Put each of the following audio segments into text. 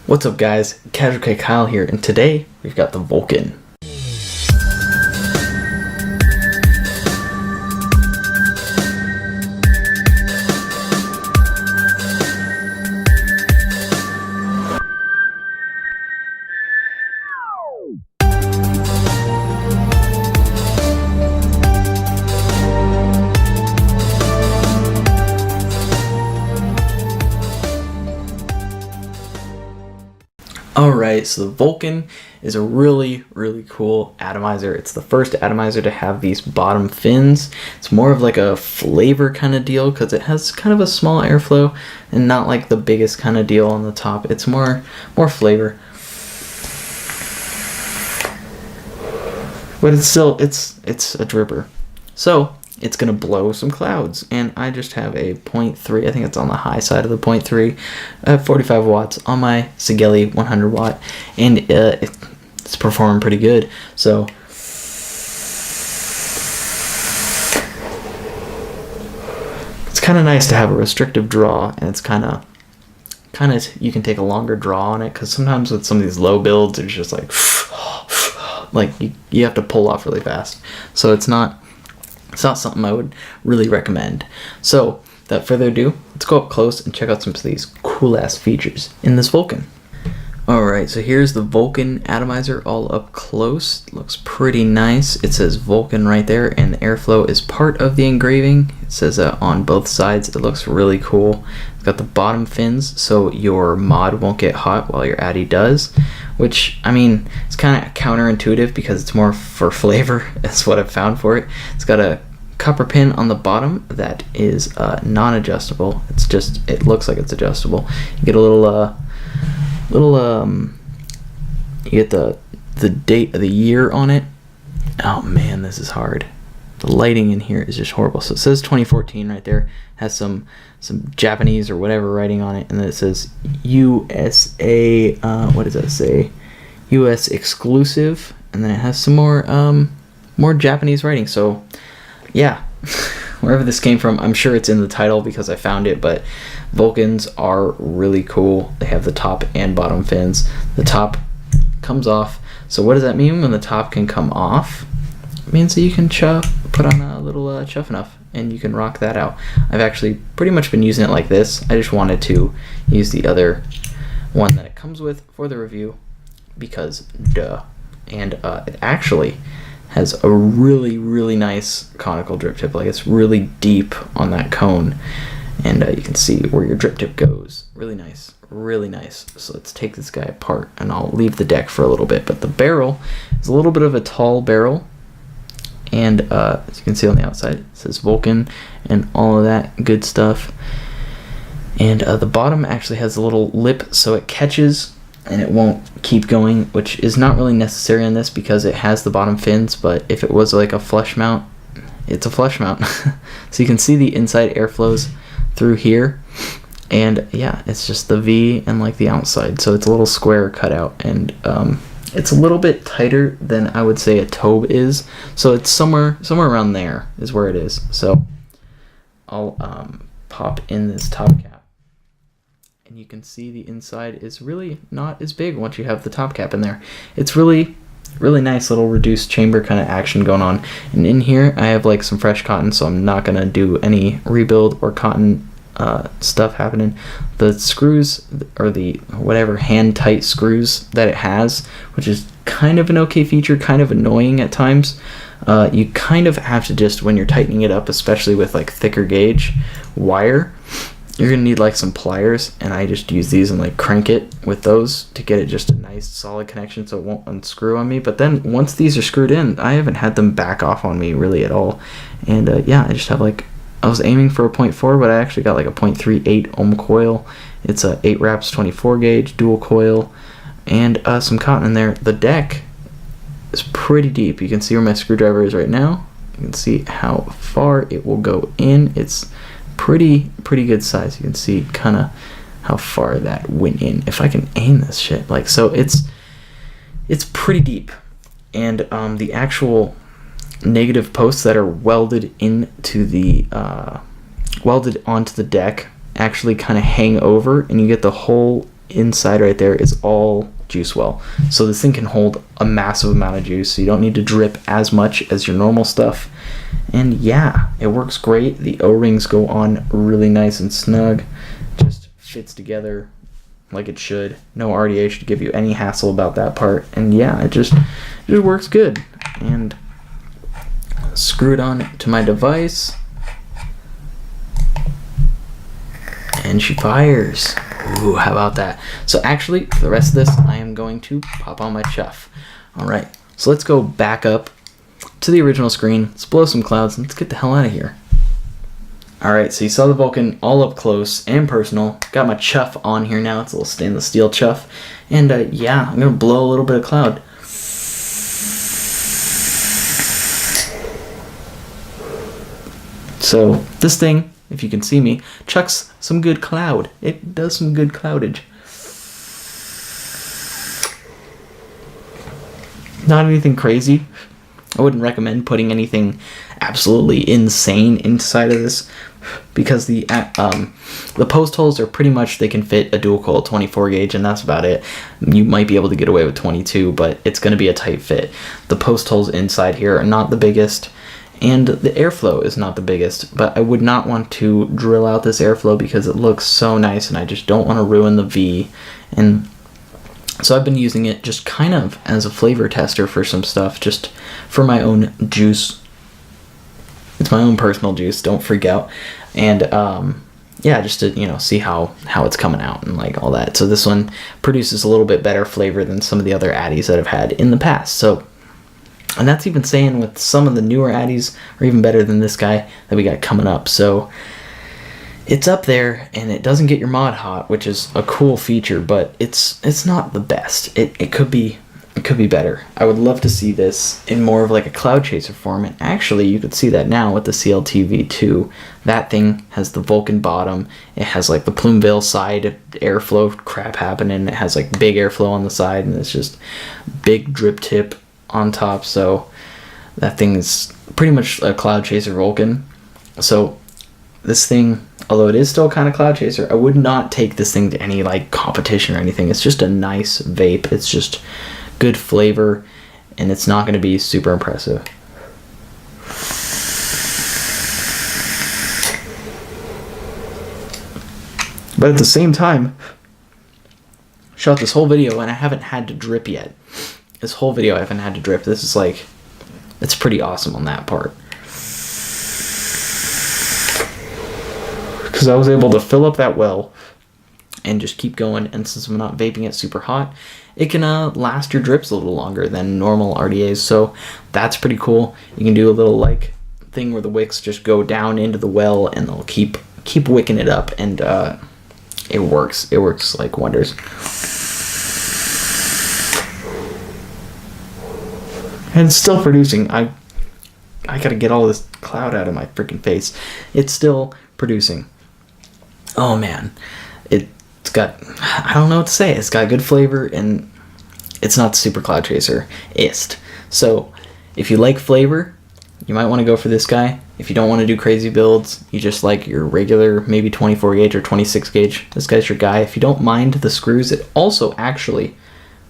What's up guys, Casual K Kyle here, and today we've got the Vulcan. Alright, so the Vulcan is a really cool atomizer. It's the first atomizer to have these bottom fins. It's more of like a flavor kind of deal because it has kind of a small airflow and not like the biggest kind of deal on the top. It's more flavor. But it's still, it's a dripper. So it's gonna blow some clouds, and I just have a 0.3, I think it's on the high side of the 0.3, 45 watts on my Sigelli 100 watt, and it's performing pretty good. So it's kind of nice to have a restrictive draw, and it's kind of you can take a longer draw on it, because sometimes with some of these low builds it's just like you have to pull off really fast. So it's not something I would really recommend. So without further ado, let's go up close and check out some of these cool ass features in this Vulcan. Alright, so here's the Vulcan atomizer all up close. It looks pretty nice. It says Vulcan right there, and the airflow is part of the engraving. It says on both sides. It looks really cool. It's got the bottom fins so your mod won't get hot while your addy does, which, I mean, it's kind of counterintuitive because it's more for flavor. That's what I've found for it. It's got a copper pin on the bottom that is non-adjustable. It's just, it looks like it's adjustable. You get a little you get the date of the year on it. Oh man, this is hard. The lighting in here is just horrible. So it says 2014 right there. Has some Japanese or whatever writing on it, and then it says USA. What does that say? US exclusive, and then it has some more Japanese writing. So yeah, wherever this came from, I'm sure it's in the title because I found it. But Vulcans are really cool. They have the top and bottom fins. The top comes off. So what does that mean when the top can come off? It means that you can put on a little chuff enough, and you can rock that out. I've actually pretty much been using it like this. I just wanted to use the other one that it comes with for the review because duh. And it actually has a really nice conical drip tip. Like, it's really deep on that cone, and you can see where your drip tip goes. Really nice. So let's take this guy apart, and I'll leave the deck for a little bit. But the barrel is a little bit of a tall barrel, and as you can see on the outside, it says Vulcan and all of that good stuff. And the bottom actually has a little lip so it catches and it won't keep going, which is not really necessary on this because it has the bottom fins. But if it was like a flush mount, it's a flush mount. So you can see the inside airflows through here, and yeah, it's just the V and like the outside, so it's a little square cutout, and it's a little bit tighter than I would say a Tobe is, so it's somewhere around there is where it is. So I'll pop in this top cap, and you can see the inside is really not as big once you have the top cap in there. It's really nice little reduced chamber kind of action going on. And in here I have like some fresh cotton, so I'm not gonna do any rebuild or cotton stuff happening. The screws, or the whatever hand tight screws that it has, which is kind of an okay feature, kind of annoying at times. You kind of have to just, when you're tightening it up, especially with like thicker gauge wire, you're gonna need like some pliers, and I just use these and like crank it with those to get it just a nice solid connection so it won't unscrew on me. But then once these are screwed in, I haven't had them back off on me really at all. And yeah, I just have like, I was aiming for a 0.4, but I actually got like a 0.38 ohm coil. It's a 8 wraps 24 gauge dual coil, and some cotton in there. The deck is pretty deep. You can see where my screwdriver is right now. You can see how far it will go in. It's pretty good size. You can see kind of how far that went in. If I can aim this shit, like, so it's pretty deep. And the actual negative posts that are welded into the welded onto the deck actually kind of hang over, and you get the whole inside right there is all juice well. So this thing can hold a massive amount of juice, so you don't need to drip as much as your normal stuff. And yeah, it works great. The O-rings go on really nice and snug. Just fits together like it should. No RDA should give you any hassle about that part. And yeah, it just works good. And screw it on to my device. And she fires. Ooh, how about that? So actually, for the rest of this, I am going to pop on my chuff. Alright, so let's go back up to the original screen. Let's blow some clouds and let's get the hell out of here. Alright, so you saw the Vulcan all up close and personal. Got my chuff on here now. It's a little stainless steel chuff. And yeah, I'm going to blow a little bit of cloud. So this thing, if you can see me, chucks some good cloud. It does some good cloudage. Not anything crazy. I wouldn't recommend putting anything absolutely insane inside of this, because the post holes are pretty much, they can fit a dual coil 24 gauge and that's about it. You might be able to get away with 22, but it's going to be a tight fit. The post holes inside here are not the biggest, and the airflow is not the biggest, but I would not want to drill out this airflow because it looks so nice and I just don't want to ruin the V. And so I've been using it just kind of as a flavor tester for some stuff, just for my own juice. It's my own personal juice, don't freak out. And yeah, just to, you know, see how it's coming out and like all that. So this one produces a little bit better flavor than some of the other Addies that I've had in the past. So, and that's even saying with some of the newer Addies are even better than this guy that we got coming up. So it's up there, and it doesn't get your mod hot, which is a cool feature, but it's not the best. It could be better. I would love to see this in more of like a cloud chaser form, and actually you could see that now with the CLTV2. That thing has the Vulcan bottom. It has like the Plumeville side airflow crap happening. It has like big airflow on the side, and it's just big drip tip on top. So that thing is pretty much a cloud chaser Vulcan. So this thing, although it is still kind of cloud chaser, I would not take this thing to any like competition or anything. It's just a nice vape. It's just good flavor, and it's not going to be super impressive. But at the same time, shot this whole video and I haven't had to drip yet. This whole video I haven't had to drip. This is like, it's pretty awesome on that part. Because I was able to fill up that well and just keep going, and since I'm not vaping it super hot, it can last your drips a little longer than normal RDAs, so that's pretty cool. You can do a little like thing where the wicks just go down into the well and they'll keep wicking it up, and it works like wonders. And it's still producing. I gotta get all this cloud out of my freaking face. It's still producing. Oh man, it's got, I don't know what to say. It's got good flavor, and it's not super cloud chaser ist. So if you like flavor, you might want to go for this guy. If you don't want to do crazy builds, you just like your regular maybe 24 gauge or 26 gauge, this guy's your guy. If you don't mind the screws, it also actually,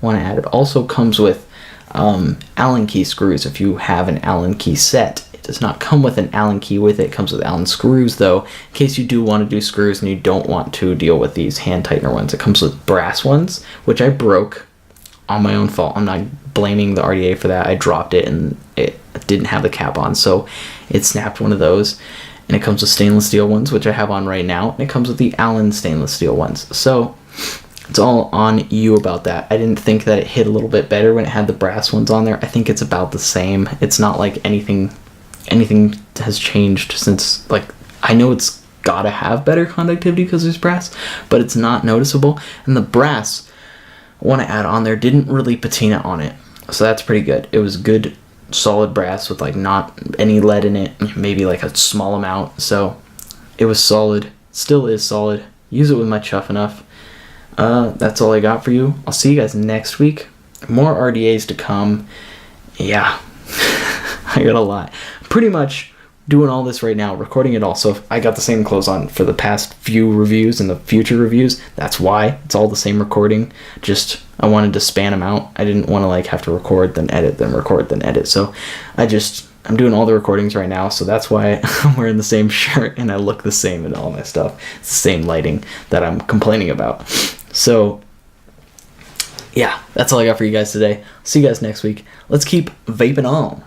want to add, it also comes with Allen key screws if you have an Allen key set. It does not come with an Allen key with it. It comes with Allen screws though, in case you do want to do screws and you don't want to deal with these hand tightener ones. It comes with brass ones, which I broke on my own fault. I'm not blaming the RDA for that. I dropped it and it didn't have the cap on, so it snapped one of those. And it comes with stainless steel ones, which I have on right now, and it comes with the Allen stainless steel ones. So it's all on you about that. I didn't think that it hit a little bit better when it had the brass ones on there. I think it's about the same. It's not like anything has changed since, like, I know it's gotta have better conductivity because there's brass, but it's not noticeable. And the brass I want to add on there didn't really patina on it, so that's pretty good. It was good solid brass with like not any lead in it, maybe like a small amount. So it was solid, still is solid. Use it with my chuff enough. That's all I got for you. I'll see you guys next week. More RDAs to come. Yeah, I got a lot. Pretty much doing all this right now, recording it all. So if I got the same clothes on for the past few reviews and the future reviews, that's why. It's all the same recording. Just, I wanted to span them out. I didn't want to like have to record, then edit, then record, then edit. So I'm doing all the recordings right now. So that's why I'm wearing the same shirt and I look the same and all my stuff. It's the same lighting that I'm complaining about. So yeah, that's all I got for you guys today. See you guys next week. Let's keep vaping on.